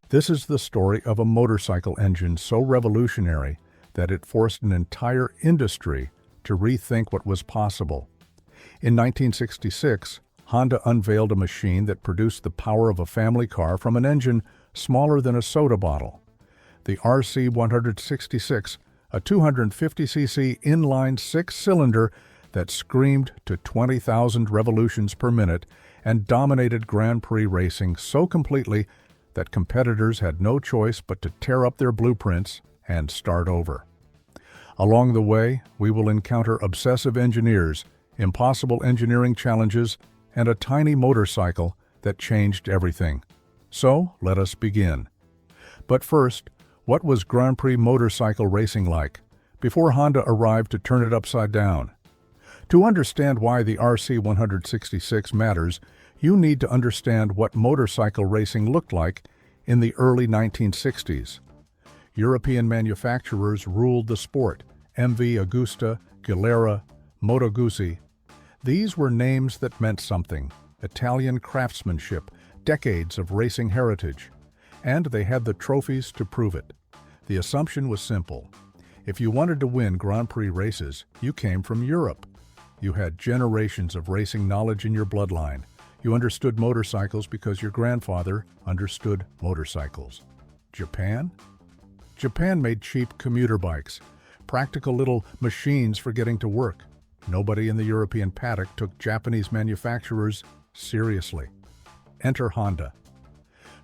This is the story of a motorcycle engine so revolutionary that it forced an entire industry to rethink what was possible. In 1966, Honda unveiled a machine that produced the power of a family car from an engine smaller than a soda bottle. The RC166, a 250cc inline six-cylinder that screamed to 20,000 revolutions per minute and dominated Grand Prix racing so completely that competitors had no choice but to tear up their blueprints and start over. Along the way, we will encounter obsessive engineers, impossible engineering challenges, and a tiny motorcycle that changed everything. So, let us begin. But first, what was Grand Prix motorcycle racing like before Honda arrived to turn it upside down? To understand why the RC166 matters, you need to understand what motorcycle racing looked like in the early 1960s. European manufacturers ruled the sport: MV Agusta, Gilera, Moto Guzzi. These were names that meant something: Italian craftsmanship, decades of racing heritage. And they had the trophies to prove it. The assumption was simple: if you wanted to win Grand Prix races, you came from Europe. You had generations of racing knowledge in your bloodline. You understood motorcycles because your grandfather understood motorcycles. Japan? Japan made cheap commuter bikes, practical little machines for getting to work. Nobody in the European paddock took Japanese manufacturers seriously. Enter Honda.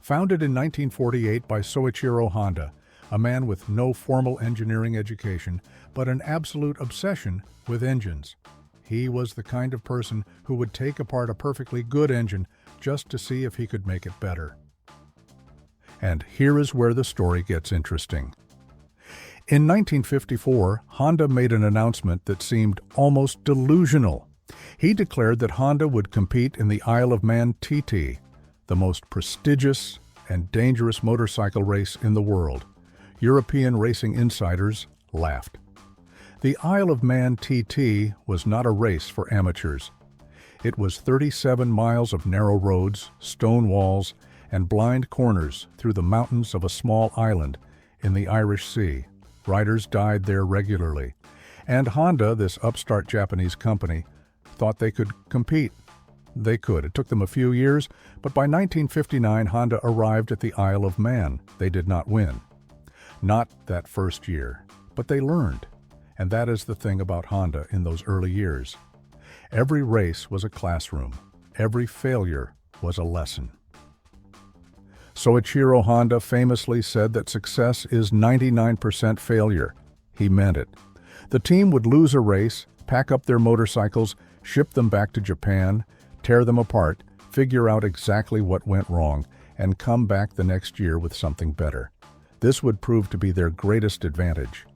Founded in 1948 by Soichiro Honda, a man with no formal engineering education, but an absolute obsession with engines. He was the kind of person who would take apart a perfectly good engine just to see if he could make it better. And here is where the story gets interesting. In 1954, Honda made an announcement that seemed almost delusional. He declared that Honda would compete in the Isle of Man TT, the most prestigious and dangerous motorcycle race in the world. European racing insiders laughed. The Isle of Man TT was not a race for amateurs. It was 37 miles of narrow roads, stone walls, and blind corners through the mountains of a small island in the Irish Sea. Riders died there regularly. And Honda, this upstart Japanese company, thought they could compete. They could. It took them a few years, but by 1959, Honda arrived at the Isle of Man. They did not win. Not that first year, but they learned. And that is the thing about Honda in those early years. Every race was a classroom. Every failure was a lesson. Soichiro Honda famously said that success is 99% failure. He meant it. The team would lose a race, pack up their motorcycles, ship them back to Japan, tear them apart, figure out exactly what went wrong, and come back the next year with something better. This would prove to be their greatest advantage.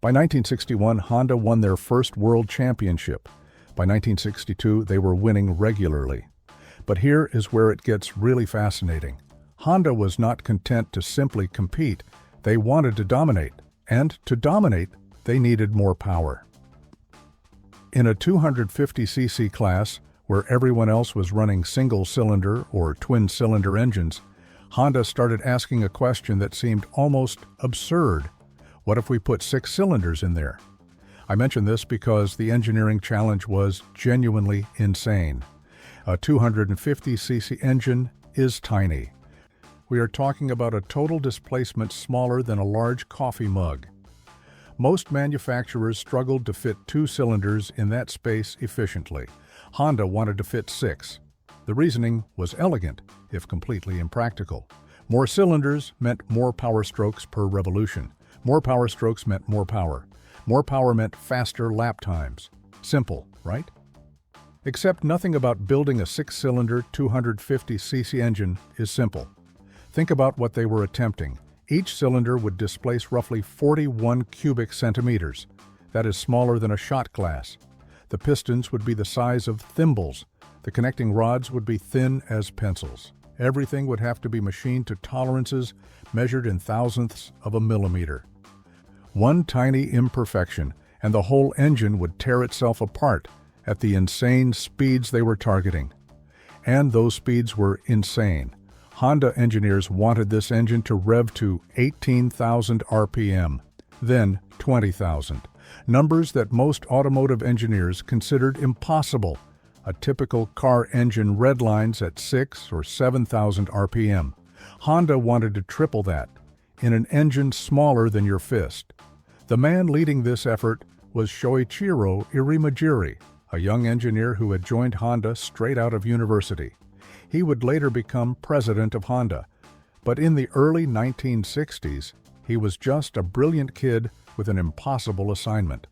By 1961, Honda won their first world championship. By 1962, they were winning regularly. But here is where it gets really fascinating. Honda was not content to simply compete. They wanted to dominate. And to dominate, they needed more power. In a 250cc class, where everyone else was running single-cylinder or twin-cylinder engines, Honda started asking a question that seemed almost absurd. What if we put 6 cylinders in there? I mention this because the engineering challenge was genuinely insane. A 250cc engine is tiny. We are talking about a total displacement smaller than a large coffee mug. Most manufacturers struggled to fit 2 cylinders in that space efficiently. Honda wanted to fit 6. The reasoning was elegant, if completely impractical. More cylinders meant more power strokes per revolution. More power strokes meant more power. More power meant faster lap times. Simple, right? Except nothing about building a 6-cylinder 250cc engine is simple. Think about what they were attempting. Each cylinder would displace roughly 41 cubic centimeters. That is smaller than a shot glass. The pistons would be the size of thimbles. The connecting rods would be thin as pencils. Everything would have to be machined to tolerances measured in thousandths of a millimeter. One tiny imperfection, and the whole engine would tear itself apart at the insane speeds they were targeting. And those speeds were insane. Honda engineers wanted this engine to rev to 18,000 RPM, then 20,000, numbers that most automotive engineers considered impossible. A typical car engine redlines at 6,000 or 7,000 RPM. Honda wanted to triple that, in an engine smaller than your fist. The man leading this effort was Shoichiro Irimajiri, a young engineer who had joined Honda straight out of university. He would later become president of Honda, but in the early 1960s, he was just a brilliant kid with an impossible assignment.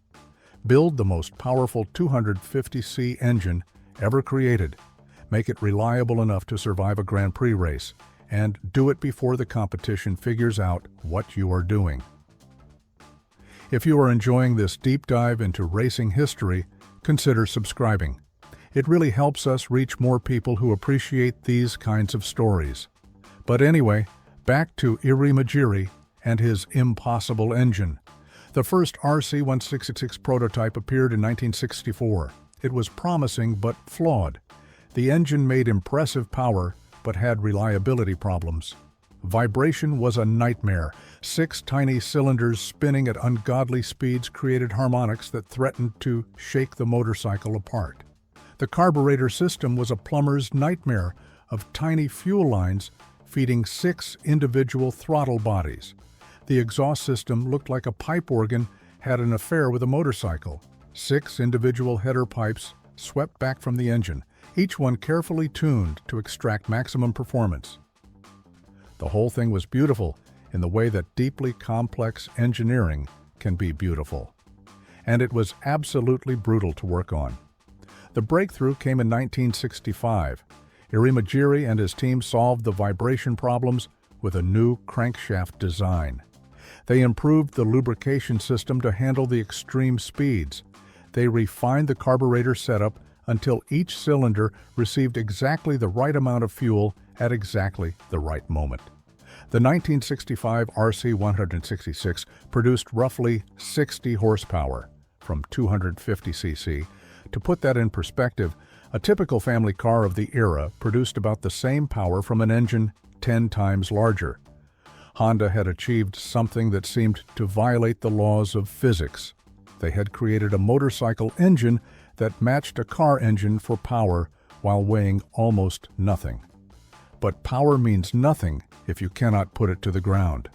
Build the most powerful 250cc engine ever created, make it reliable enough to survive a Grand Prix race, and do it before the competition figures out what you are doing. If you are enjoying this deep dive into racing history, consider subscribing. It really helps us reach more people who appreciate these kinds of stories. But anyway, back to Irimajiri and his impossible engine. The first RC-166 prototype appeared in 1964. It was promising but flawed. The engine made impressive power but had reliability problems. Vibration was a nightmare. 6 tiny cylinders spinning at ungodly speeds created harmonics that threatened to shake the motorcycle apart. The carburetor system was a plumber's nightmare of tiny fuel lines feeding 6 individual throttle bodies. The exhaust system looked like a pipe organ had an affair with a motorcycle. 6 individual header pipes swept back from the engine, each one carefully tuned to extract maximum performance. The whole thing was beautiful in the way that deeply complex engineering can be beautiful. And it was absolutely brutal to work on. The breakthrough came in 1965. Irimajiri and his team solved the vibration problems with a new crankshaft design. They improved the lubrication system to handle the extreme speeds. They refined the carburetor setup until each cylinder received exactly the right amount of fuel at exactly the right moment. The 1965 RC-166 produced roughly 60 horsepower from 250cc. To put that in perspective, a typical family car of the era produced about the same power from an engine 10 times larger. Honda had achieved something that seemed to violate the laws of physics. They had created a motorcycle engine that matched a car engine for power while weighing almost nothing. But power means nothing if you cannot put it to the ground.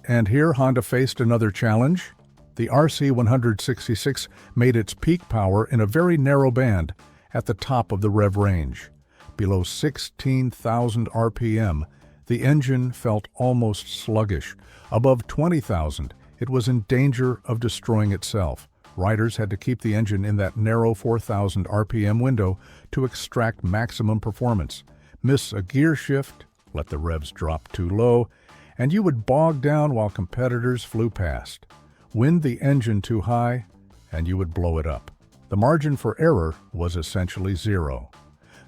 And here Honda faced another challenge. The RC-166 made its peak power in a very narrow band at the top of the rev range. Below 16,000 RPM, the engine felt almost sluggish. Above 20,000, it was in danger of destroying itself. Riders had to keep the engine in that narrow 4,000 RPM window to extract maximum performance. Miss a gear shift, let the revs drop too low, and you would bog down while competitors flew past. Wind the engine too high, and you would blow it up. The margin for error was essentially zero.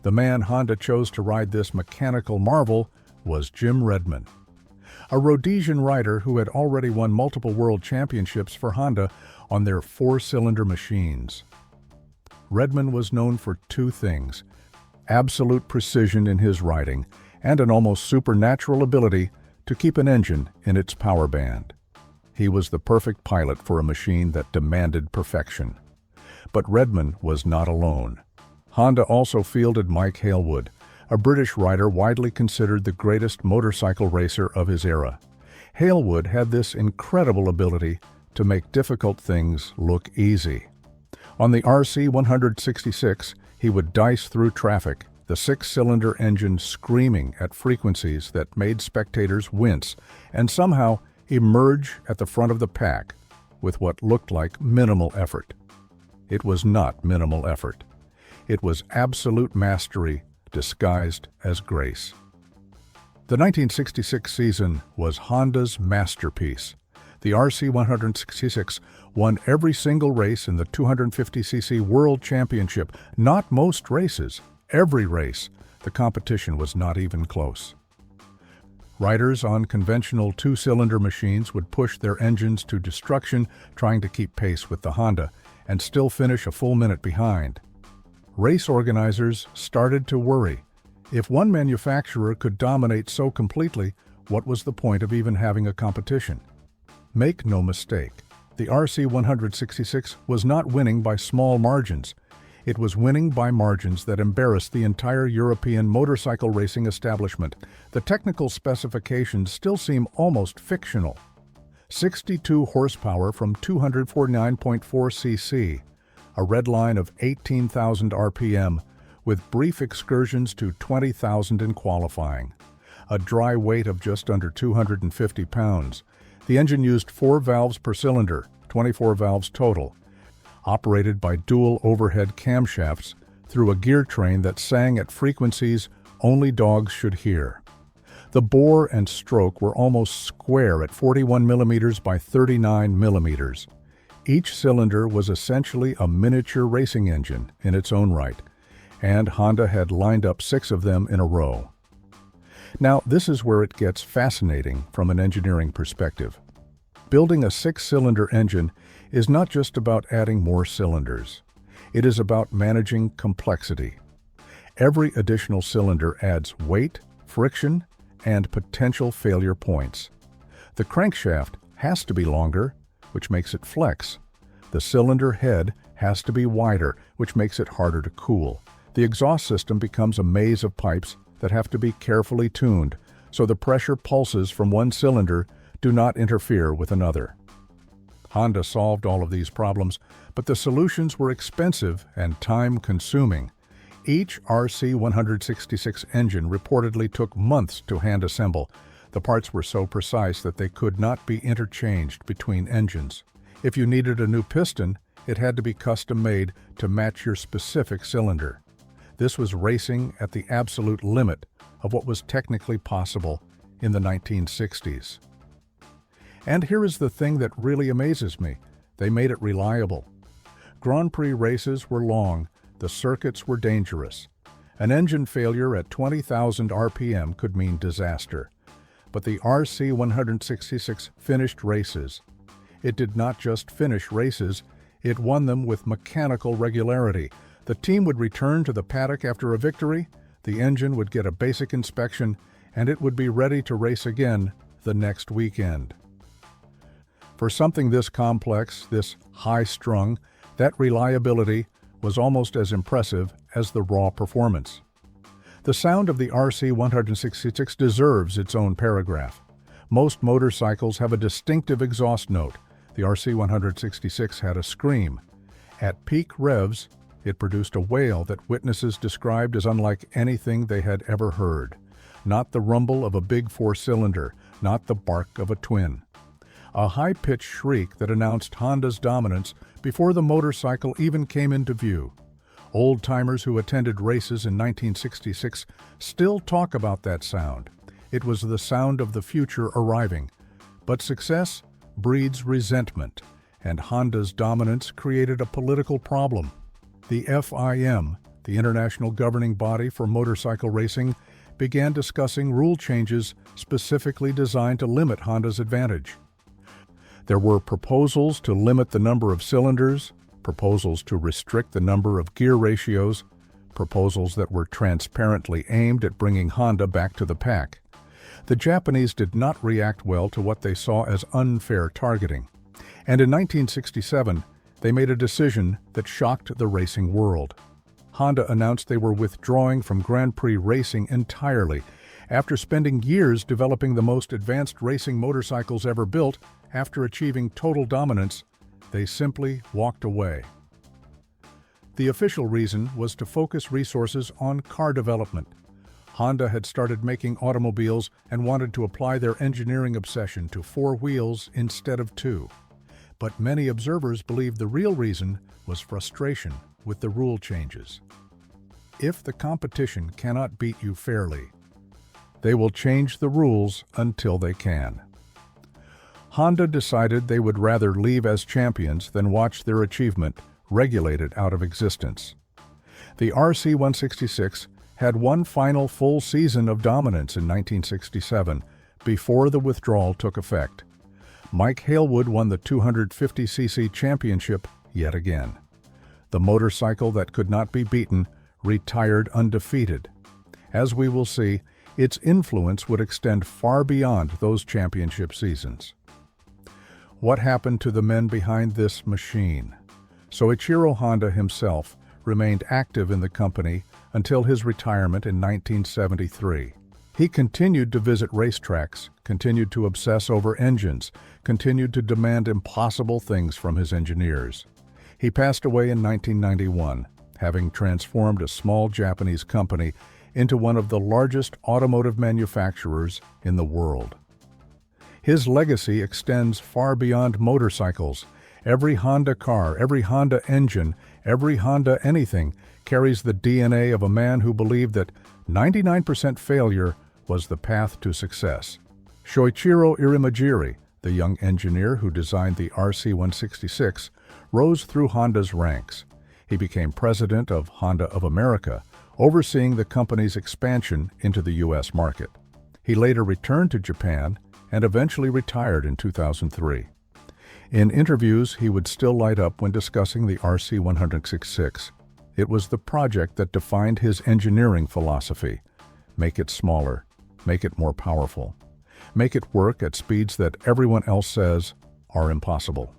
The man Honda chose to ride this mechanical marvel was Jim Redman, a Rhodesian rider who had already won multiple world championships for Honda on their 4-cylinder machines. Redman was known for 2 things: absolute precision in his riding and an almost supernatural ability to keep an engine in its power band. He was the perfect pilot for a machine that demanded perfection. But Redman was not alone. Honda also fielded Mike Hailwood, a British rider widely considered the greatest motorcycle racer of his era. Hailwood had this incredible ability to make difficult things look easy. On the RC-166, he would dice through traffic, the 6-cylinder engine screaming at frequencies that made spectators wince, and somehow emerge at the front of the pack with what looked like minimal effort. It was not minimal effort. It was absolute mastery disguised as grace. The 1966 season was Honda's masterpiece. The RC-166 won every single race in the 250cc World Championship. Not most races, every race. The competition was not even close. Riders on conventional two-cylinder machines would push their engines to destruction trying to keep pace with the Honda and still finish a full minute behind. Race organizers started to worry. If one manufacturer could dominate so completely, what was the point of even having a competition? Make no mistake, the RC166 was not winning by small margins. It was winning by margins that embarrassed the entire European motorcycle racing establishment. The technical specifications still seem almost fictional. 62 horsepower from 249.4 cc, a red line of 18,000 RPM, with brief excursions to 20,000 in qualifying. A dry weight of just under 250 pounds. The engine used 4 valves per cylinder, 24 valves total, operated by dual overhead camshafts through a gear train that sang at frequencies only dogs should hear. The bore and stroke were almost square at 41 millimeters by 39 millimeters. Each cylinder was essentially a miniature racing engine in its own right, and Honda had lined up 6 of them in a row. Now, this is where it gets fascinating from an engineering perspective. Building a 6-cylinder engine is not just about adding more cylinders. It is about managing complexity. Every additional cylinder adds weight, friction, and potential failure points. The crankshaft has to be longer, which makes it flex. The cylinder head has to be wider, which makes it harder to cool. The exhaust system becomes a maze of pipes that have to be carefully tuned so the pressure pulses from one cylinder do not interfere with another. Honda solved all of these problems, but the solutions were expensive and time-consuming. Each RC166 engine reportedly took months to hand-assemble. The parts were so precise that they could not be interchanged between engines. If you needed a new piston, it had to be custom-made to match your specific cylinder. This was racing at the absolute limit of what was technically possible in the 1960s. And here is the thing that really amazes me. They made it reliable. Grand Prix races were long, the circuits were dangerous. An engine failure at 20,000 RPM could mean disaster. But the RC166 finished races. It did not just finish races, it won them with mechanical regularity. The team would return to the paddock after a victory, the engine would get a basic inspection, and it would be ready to race again the next weekend. For something this complex, this high-strung, that reliability was almost as impressive as the raw performance. The sound of the RC166 deserves its own paragraph. Most motorcycles have a distinctive exhaust note. The RC166 had a scream. At peak revs, it produced a wail that witnesses described as unlike anything they had ever heard. Not the rumble of a big 4-cylinder, not the bark of a twin. A high-pitched shriek that announced Honda's dominance before the motorcycle even came into view. Old-timers who attended races in 1966 still talk about that sound. It was the sound of the future arriving. But success breeds resentment, and Honda's dominance created a political problem. The FIM, the international governing body for motorcycle racing, began discussing rule changes specifically designed to limit Honda's advantage. There were proposals to limit the number of cylinders, proposals to restrict the number of gear ratios, proposals that were transparently aimed at bringing Honda back to the pack. The Japanese did not react well to what they saw as unfair targeting. And in 1967, they made a decision that shocked the racing world. Honda announced they were withdrawing from Grand Prix racing entirely. After spending years developing the most advanced racing motorcycles ever built, after achieving total dominance, they simply walked away. The official reason was to focus resources on car development. Honda had started making automobiles and wanted to apply their engineering obsession to 4 wheels instead of 2. But many observers believed the real reason was frustration with the rule changes. If the competition cannot beat you fairly, they will change the rules until they can. Honda decided they would rather leave as champions than watch their achievement regulated out of existence. The RC166 had one final full season of dominance in 1967, before the withdrawal took effect. Mike Hailwood won the 250cc championship yet again. The motorcycle that could not be beaten retired undefeated. As we will see, its influence would extend far beyond those championship seasons. What happened to the men behind this machine? Soichiro Honda himself remained active in the company until his retirement in 1973. He continued to visit racetracks, continued to obsess over engines, continued to demand impossible things from his engineers. He passed away in 1991, having transformed a small Japanese company into one of the largest automotive manufacturers in the world. His legacy extends far beyond motorcycles. Every Honda car, every Honda engine, every Honda anything carries the DNA of a man who believed that 99% failure was the path to success. Shoichiro Irimajiri, the young engineer who designed the RC166, rose through Honda's ranks. He became president of Honda of America, overseeing the company's expansion into the U.S. market. He later returned to Japan and eventually retired in 2003. In interviews, he would still light up when discussing the RC166. It was the project that defined his engineering philosophy. Make it smaller, make it more powerful, make it work at speeds that everyone else says are impossible.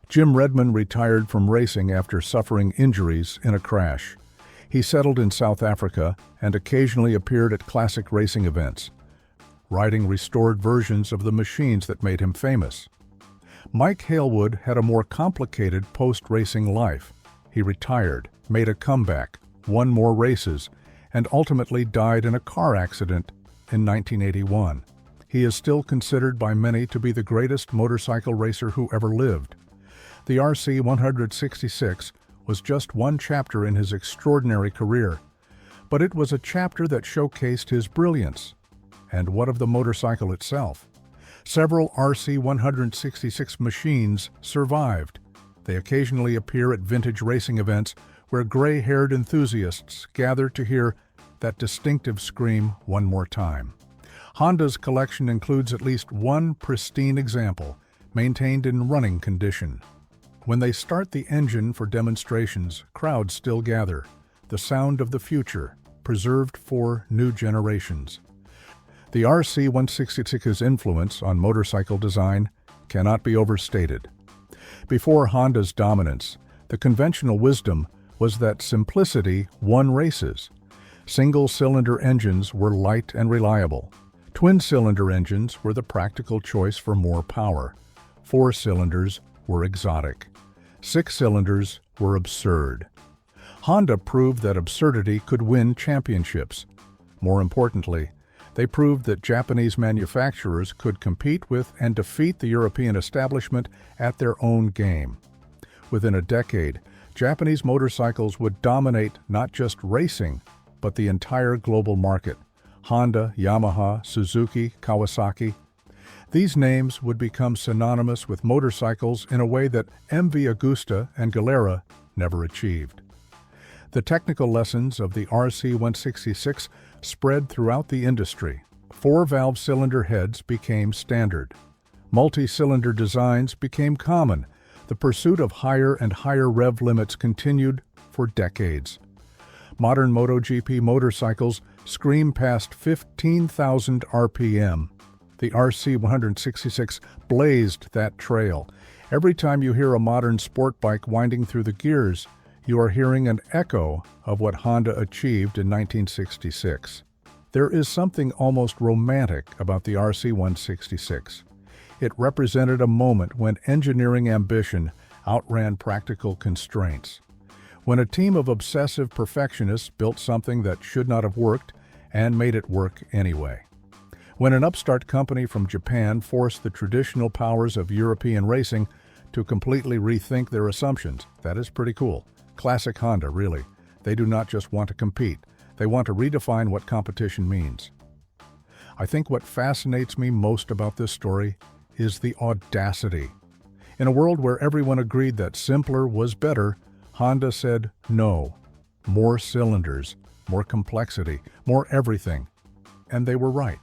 Jim Redman retired from racing after suffering injuries in a crash. He settled in South Africa and occasionally appeared at classic racing events, riding restored versions of the machines that made him famous. Mike Hailwood had a more complicated post-racing life. He retired, made a comeback, won more races, and ultimately died in a car accident in 1981. He is still considered by many to be the greatest motorcycle racer who ever lived. The RC166 was just one chapter in his extraordinary career, but it was a chapter that showcased his brilliance. And what of the motorcycle itself? Several RC166 machines survived. They occasionally appear at vintage racing events where gray-haired enthusiasts gather to hear that distinctive scream one more time. Honda's collection includes at least one pristine example, maintained in running condition. When they start the engine for demonstrations, crowds still gather. The sound of the future, preserved for new generations. The RC166's influence on motorcycle design cannot be overstated. Before Honda's dominance, the conventional wisdom was that simplicity won races. Single-cylinder engines were light and reliable. Twin-cylinder engines were the practical choice for more power. 4 cylinders were exotic. 6 cylinders were absurd. Honda proved that absurdity could win championships. More importantly, they proved that Japanese manufacturers could compete with and defeat the European establishment at their own game. Within a decade, Japanese motorcycles would dominate not just racing, but the entire global market. Honda, Yamaha, Suzuki, Kawasaki. These names would become synonymous with motorcycles in a way that MV Agusta and Galera never achieved. The technical lessons of the RC166 spread throughout the industry. 4-valve cylinder heads became standard. Multi-cylinder designs became common. The pursuit of higher and higher rev limits continued for decades. Modern MotoGP motorcycles scream past 15,000 RPM. The RC166 blazed that trail. Every time you hear a modern sport bike winding through the gears, you are hearing an echo of what Honda achieved in 1966. There is something almost romantic about the RC166. It represented a moment when engineering ambition outran practical constraints. When a team of obsessive perfectionists built something that should not have worked and made it work anyway. When an upstart company from Japan forced the traditional powers of European racing to completely rethink their assumptions. That is pretty cool. Classic Honda, really. They do not just want to compete. They want to redefine what competition means. I think what fascinates me most about this story is the audacity. In a world where everyone agreed that simpler was better, Honda said no. More cylinders, more complexity, more everything. And they were right.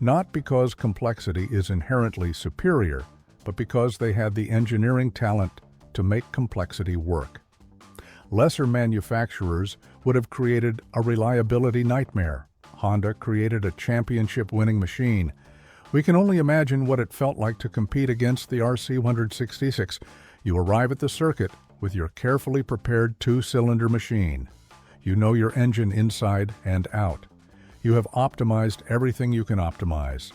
Not because complexity is inherently superior, but because they had the engineering talent to make complexity work. Lesser manufacturers would have created a reliability nightmare. Honda created a championship-winning machine. We can only imagine what it felt like to compete against the RC166. You arrive at the circuit with your carefully prepared two-cylinder machine. You know your engine inside and out. You have optimized everything you can optimize.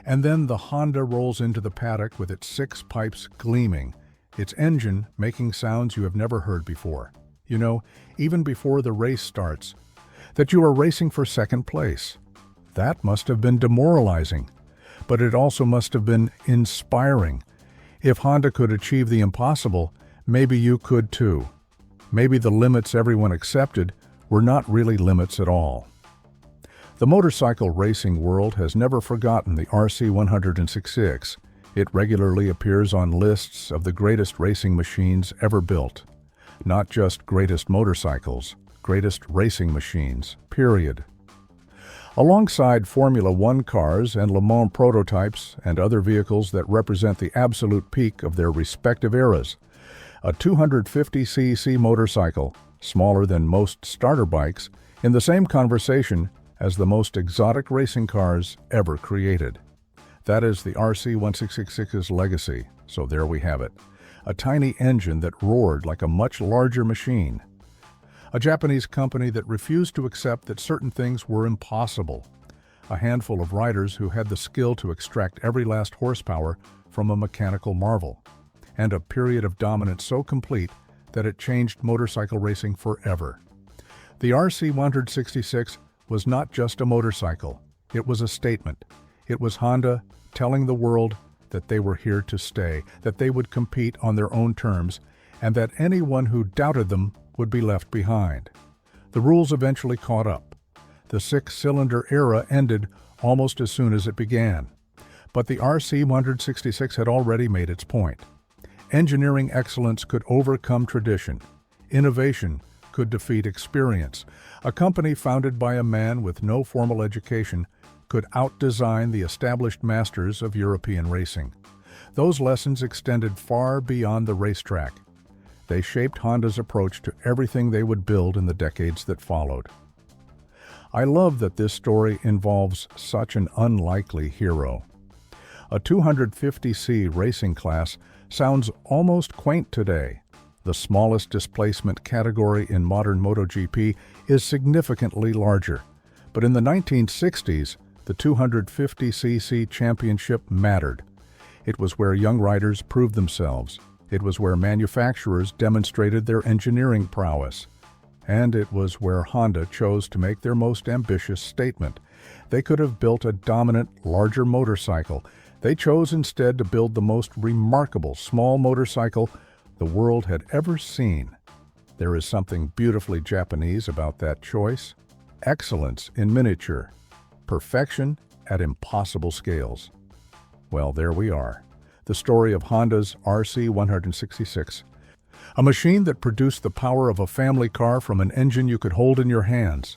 And then the Honda rolls into the paddock with its 6 pipes gleaming, its engine making sounds you have never heard before. You know, even before the race starts, that you are racing for second place. That must have been demoralizing, but it also must have been inspiring. If Honda could achieve the impossible, maybe you could too. Maybe the limits everyone accepted were not really limits at all. The motorcycle racing world has never forgotten the RC166. It regularly appears on lists of the greatest racing machines ever built. Not just greatest motorcycles, greatest racing machines, period. Alongside Formula One cars and Le Mans prototypes and other vehicles that represent the absolute peak of their respective eras, a 250cc motorcycle, smaller than most starter bikes, in the same conversation as the most exotic racing cars ever created. That is the RC166's legacy, so there we have it. A tiny engine that roared like a much larger machine. A Japanese company that refused to accept that certain things were impossible. A handful of riders who had the skill to extract every last horsepower from a mechanical marvel. And a period of dominance so complete that it changed motorcycle racing forever. The RC166 was not just a motorcycle. It was a statement. It was Honda telling the world that they were here to stay, that they would compete on their own terms, and that anyone who doubted them would be left behind. The rules eventually caught up. The 6-cylinder era ended almost as soon as it began. But the RC166 had already made its point. Engineering excellence could overcome tradition. Innovation could defeat experience. A company founded by a man with no formal education could outdesign the established masters of European racing. Those lessons extended far beyond the racetrack. They shaped Honda's approach to everything they would build in the decades that followed. I love that this story involves such an unlikely hero. A 250c racing class sounds almost quaint today. The smallest displacement category in modern MotoGP is significantly larger. But in the 1960s, the 250cc championship mattered. It was where young riders proved themselves. It was where manufacturers demonstrated their engineering prowess. And it was where Honda chose to make their most ambitious statement. They could have built a dominant, larger motorcycle. They chose instead to build the most remarkable small motorcycle the world had ever seen. There is something beautifully Japanese about that choice. Excellence in miniature. Perfection at impossible scales. Well, there we are. The story of Honda's RC166. A machine that produced the power of a family car from an engine you could hold in your hands.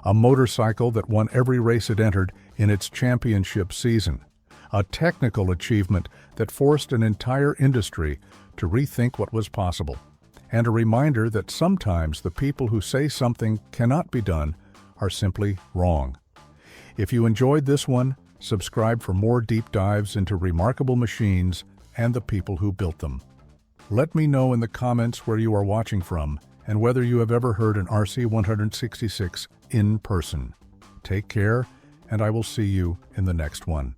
A motorcycle that won every race it entered in its championship season. A technical achievement that forced an entire industry to rethink what was possible. And a reminder that sometimes the people who say something cannot be done are simply wrong. If you enjoyed this one, subscribe for more deep dives into remarkable machines and the people who built them. Let me know in the comments where you are watching from and whether you have ever heard an RC166 in person. Take care, and I will see you in the next one.